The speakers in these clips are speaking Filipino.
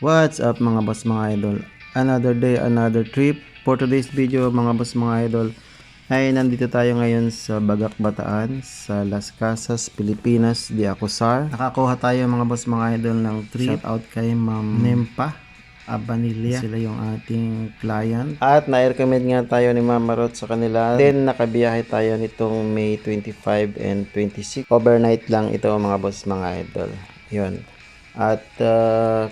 What's up mga boss mga idol? Another day, another trip. For today's video mga boss mga idol ay nandito tayo ngayon sa Bagak Bataan sa Las Casas, Pilipinas, de Acosar. Nakakuha tayo mga boss mga idol ng trip. Shout out kay Ma'am Nempa Abanilla. Sila yung ating client. At na-recommend nga tayo ni Ma'am Marot sa kanila. Then nakabiyahe tayo nitong May 25 and 26. Overnight lang ito mga boss mga idol. Yun. At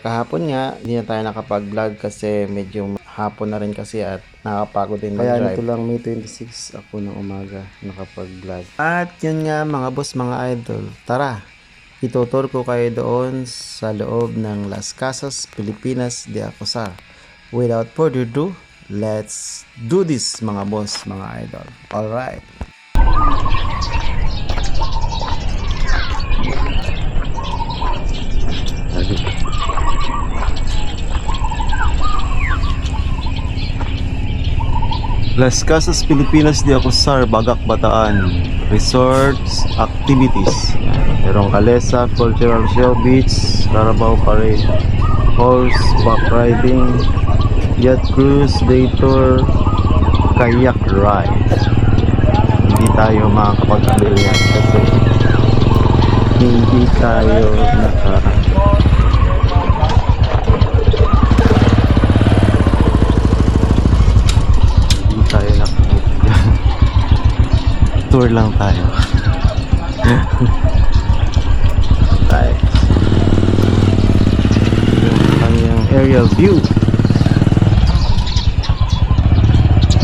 kahapon nga, hindi na tayo nakapag-vlog kasi medyo hapon na rin kasi at nakapagod din mag-drive. Kaya nito lang May 26 ako ng umaga nakapag-vlog. At yun nga mga boss, mga idol, tara! Itutur ko kayo doon sa loob ng Las Casas, Pilipinas, de Acosar. Without further ado, let's do this mga boss, mga idol. Alright! Las Casas, Pilipinas, de Acosar, Bagak Bataan. Resorts, activities. Merong Kalesa, Cultural Show, Beach, Carabao Parade, horseback riding, yacht cruise, day tour, kayak ride. Hindi tayo makakapag-avail yan kasi hindi tayo tour lang tayo. Right. Yung kanyang aerial view.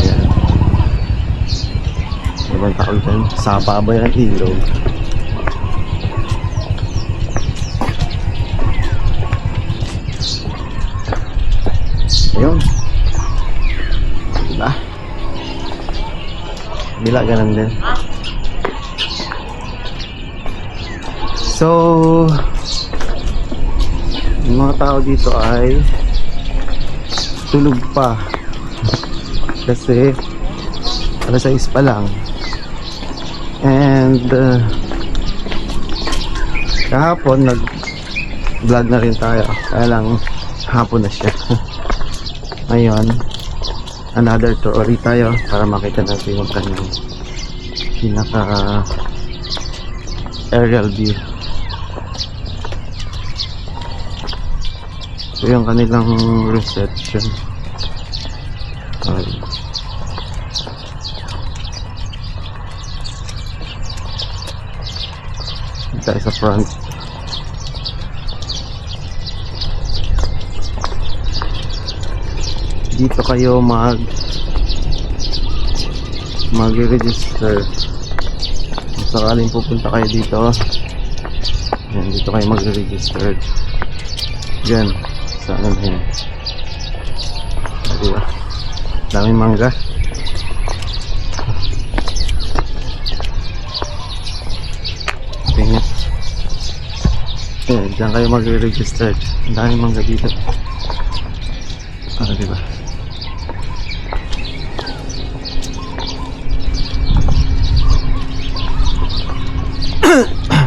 Ayan. Ibang tao dyan. Sapa ba yan? Ilog. Ayun. Diba? Bila ganun din. So yung mga tao dito ay tulog pa kasi alas 6 pa lang. And kahapon nag vlog na rin tayo, kaya lang hapon na siya. Ngayon another tour ulit tayo para makita natin yung kanyang pinaka aerial view. So yung kanilang reception. Okay. Tayo sa front. Dito kayo mag-register kung sakaling pupunta kayo dito. Yan, dito kayo mag-register. Yan, sa ano na yun. Diba? Daming mangga. Tingnan. Yan, dyan kayo mag-register. Daming mangga dito. Diba?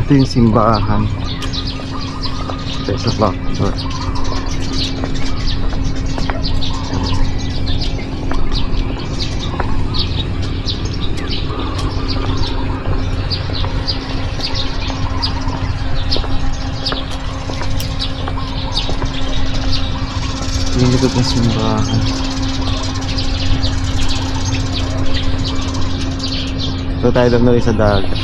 Ito yung simbahan. Ito sa clock door. Yung likod ng simbahan. So tayo doon na rin sa dagat.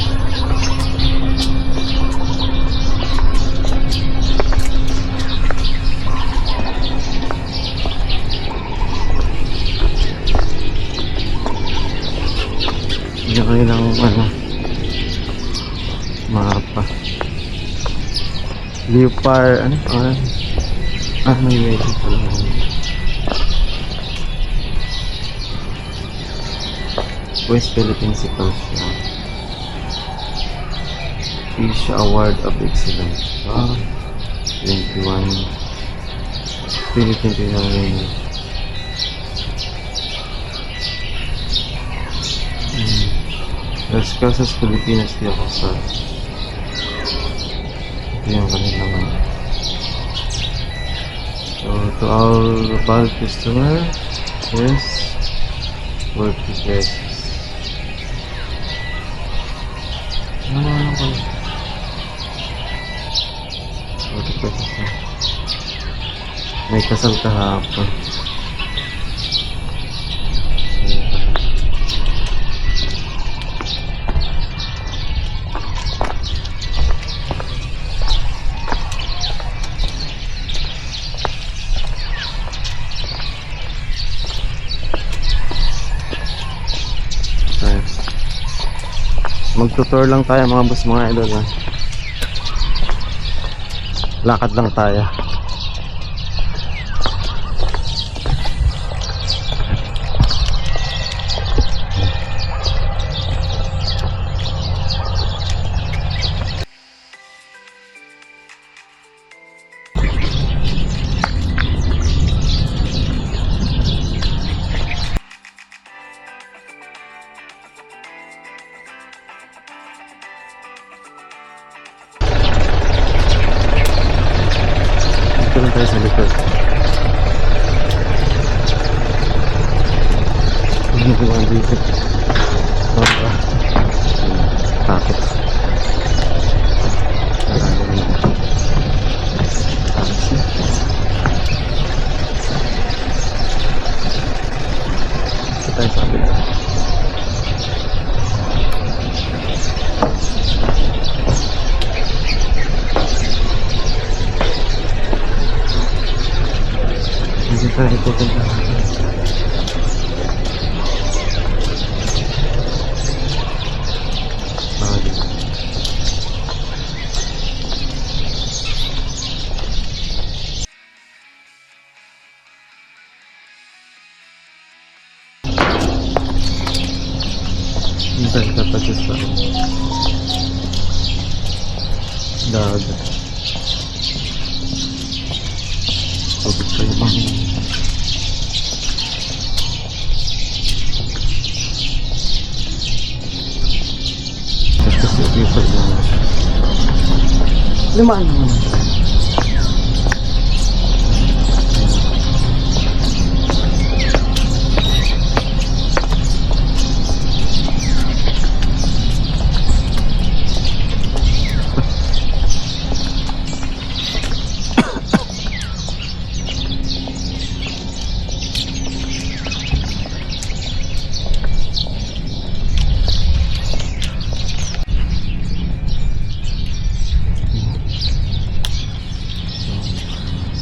Yung kanilang mapa. Leopard, may wedding pala. West Philippine Sickle Show. Fish Award of Excellence. 21 Philippine Pinang Las Casas, Pilipinas, de Acosar. Ito yung kanilang So to our bulk customer is 40 pesos. Ano ko? 40 pesos na. May kasal kahapon. Magtutour lang tayo mga boss, mga idol ha. Lakad lang tayo. Dito lang tayo sa likod. Hindi ko ang dito. Takot. Dito tayo sa kabila. Dito tayo pupunta. Dito tayo dapat sa dagat. Tubig kayo bang Lumaan naman.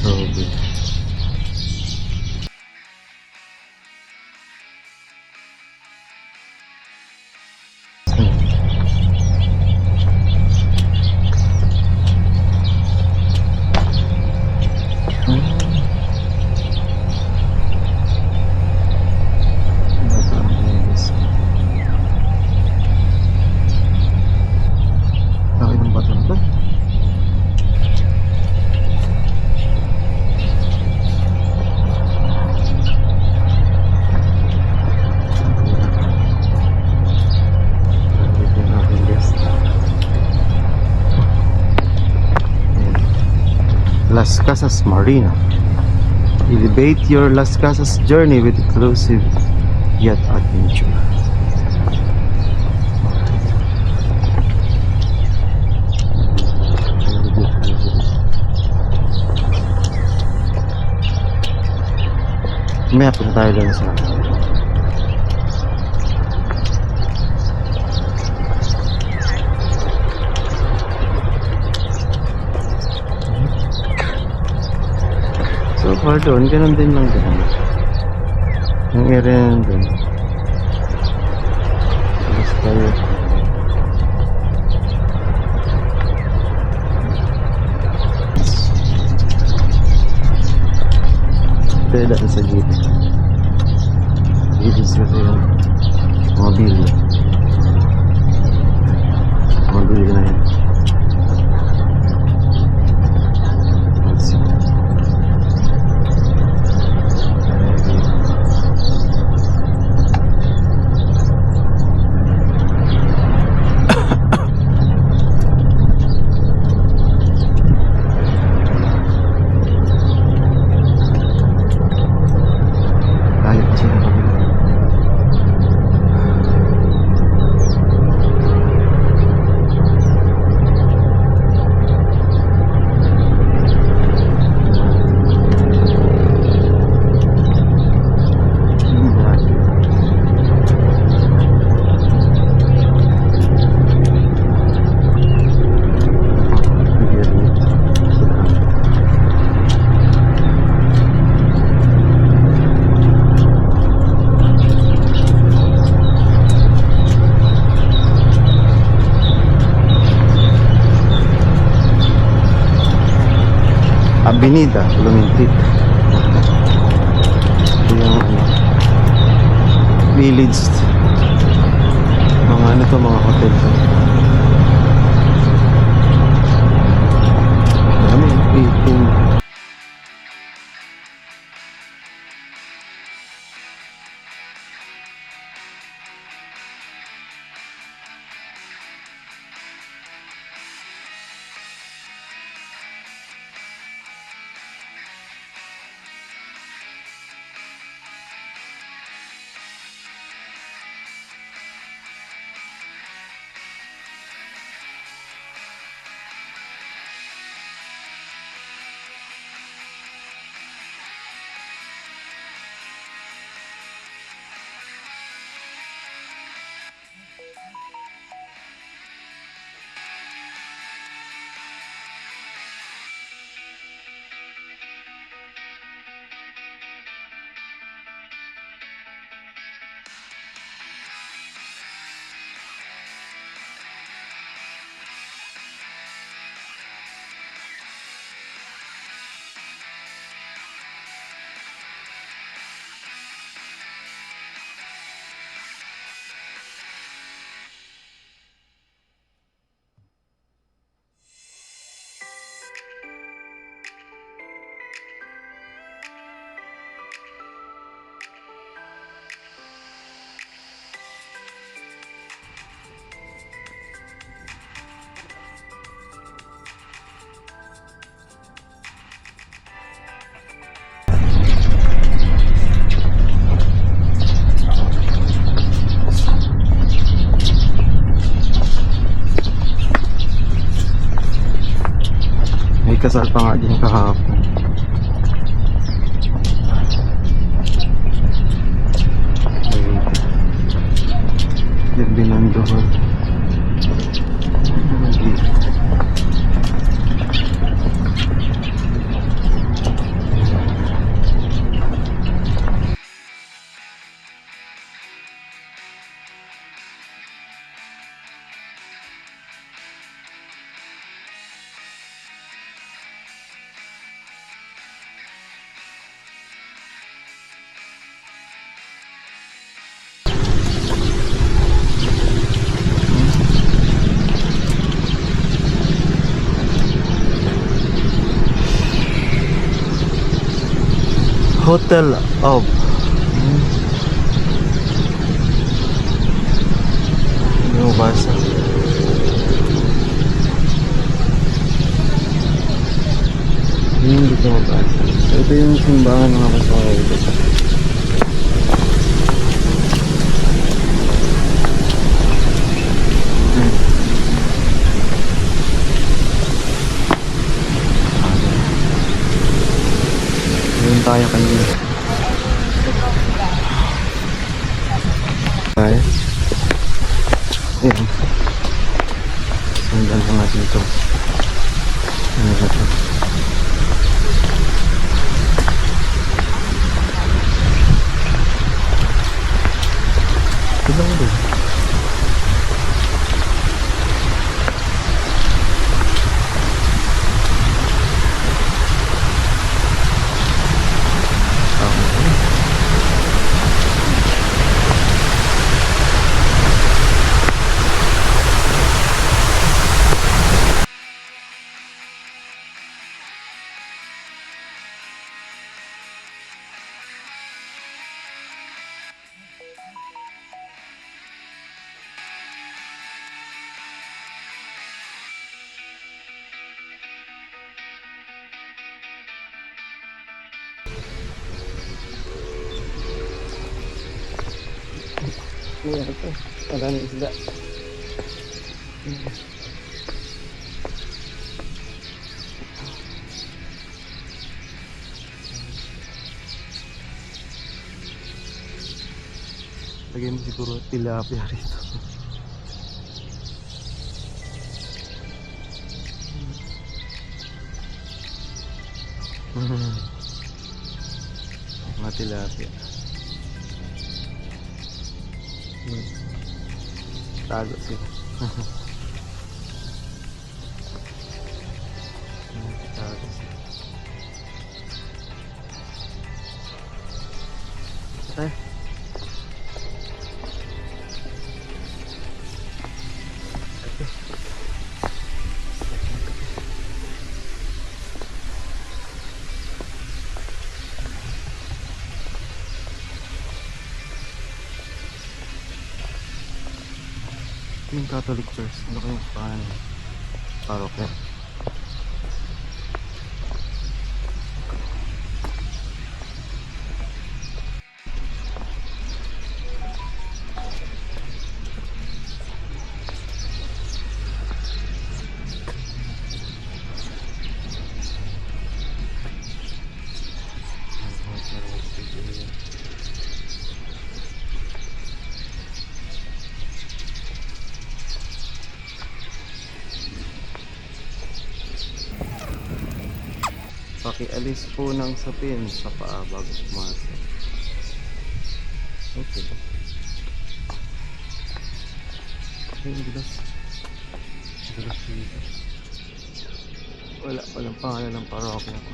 So good. Laki ng bato na to. Las Casas Marina. Elevate your Las Casas journey with exclusive yacht adventure. May punta tayo doon sa so far doon, ganun din lang doon. Yung area na doon. Alas tayo. Tayo dati sa gilid. Gilid kasi yung mobilya. Mobilya na yun. Avenida Lumintit. Ito yung village, mga ano to, mga hotel to. Dami people. May kasal pa nga din kahapon. Binandohan. Hotel of Hindi mo basa. Hindi ko mabasa. Ito yung simbahan ng mga kasaway dito. Doon tayo kanina. Tayo. Ayan. Sundan lang natin ito. Ano ba ito? Ito lang doon. Ini apa? Maraming isda. Lagyan mo siguro tilapia rito. Mga tilapia. Tago sila. Tago sila. Ay. Yung Catholic Church, ano kayong parokya? Pakialis po ng sapin sa paa bago pumasok. Okay. Ayun, gilas. Gilas dito. Wala palang pangalan ng parokya ko.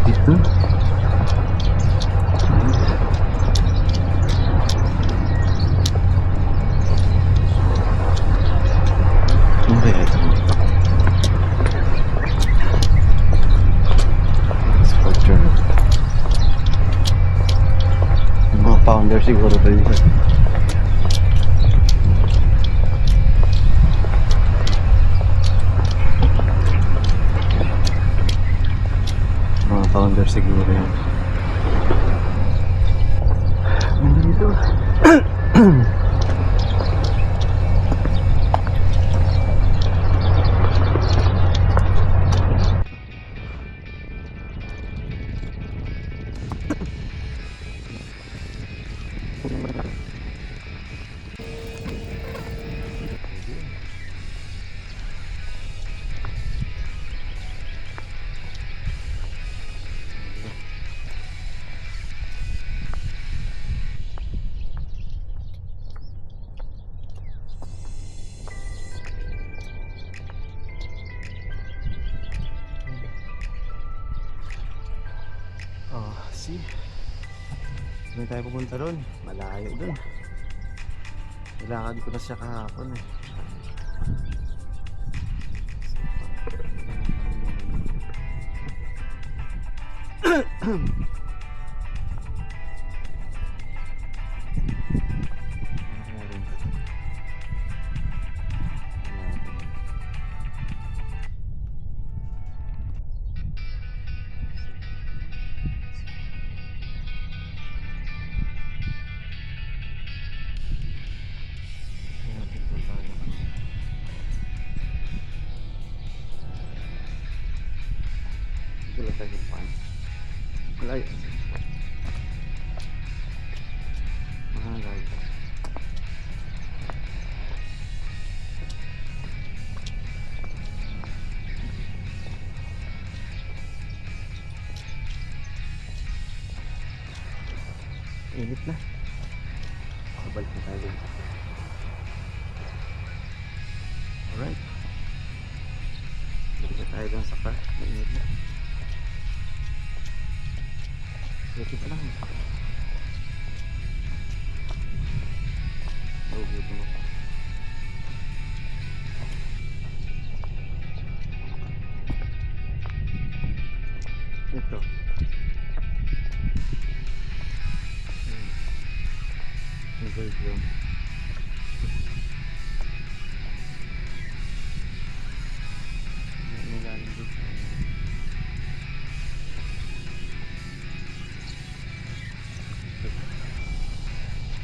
Dito? Ano kaya ito? Sculpture na. Yung mga founder siguro tayo dito. Mga founder siguro yan. Nandito. Oh, see? Saan tayo pupunta doon? Malayo doon. Kailangan ko na siya kahapon eh. Wala tayo paan. Malayo. Malayo. Init na. Balik na tayo. Alright. Balik na tayo doon sa car. Mainit na. Dito pa lang. Nagugutom ako. Ito. Version. Nilalim dito.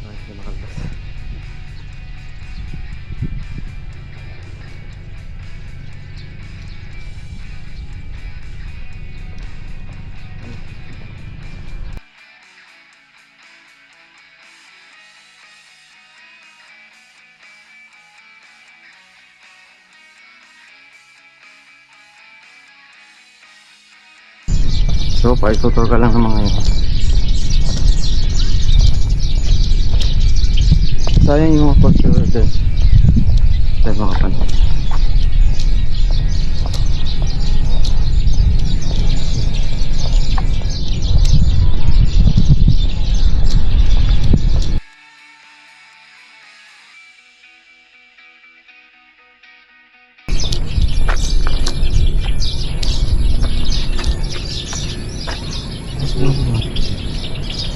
Ayos na makalabas. So, pa-tutor ka lang ng mga yun. Sayang yung mga pag-tutor doon. Dahil mga panahon.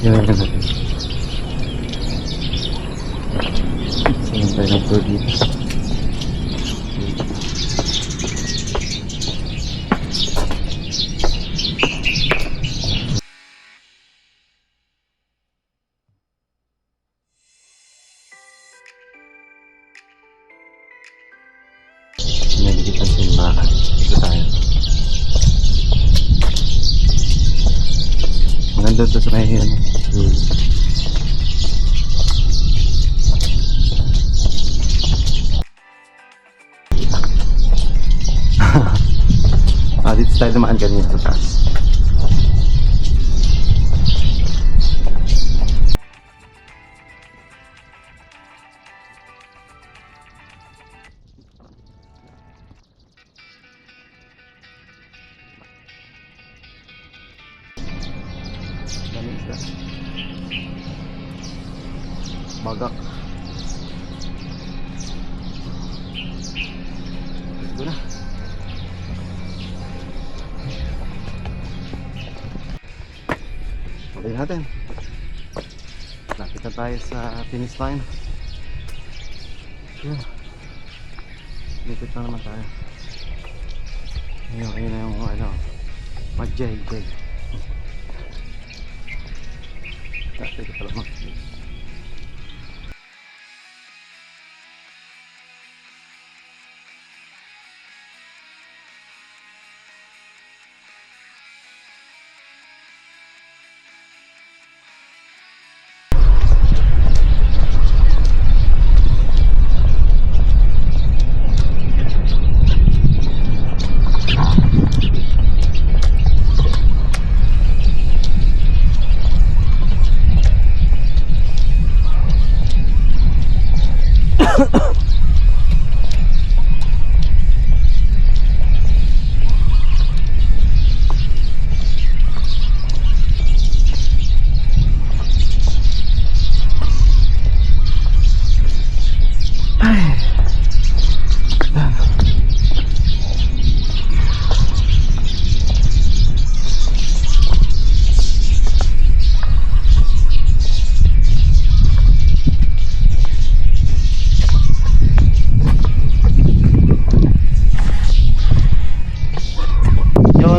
Yan lang natin. Saan tayo ng tour dito? Sinagigit ang simbahan. Dito tayo. Nandun to sa may yun. Dito tayo dumaan kanina sa taas. Bagak. Ito na. Tuloy natin. Lapit na tayo sa finish line. Lipit na naman tayo. Ayun na yung ano, mag-jay-jay. Dati ko pala mag-jay.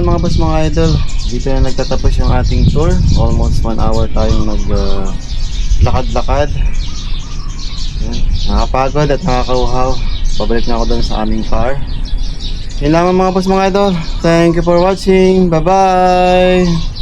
Mga boss, mga idol, dito na nagtatapos yung ating tour. Almost 1 hour tayong lakad-lakad. Nakapagod at nakakauhaw. Pabalik na ako doon sa aming car. Yun lamang mga boss, mga idol. Thank you for watching. Bye bye.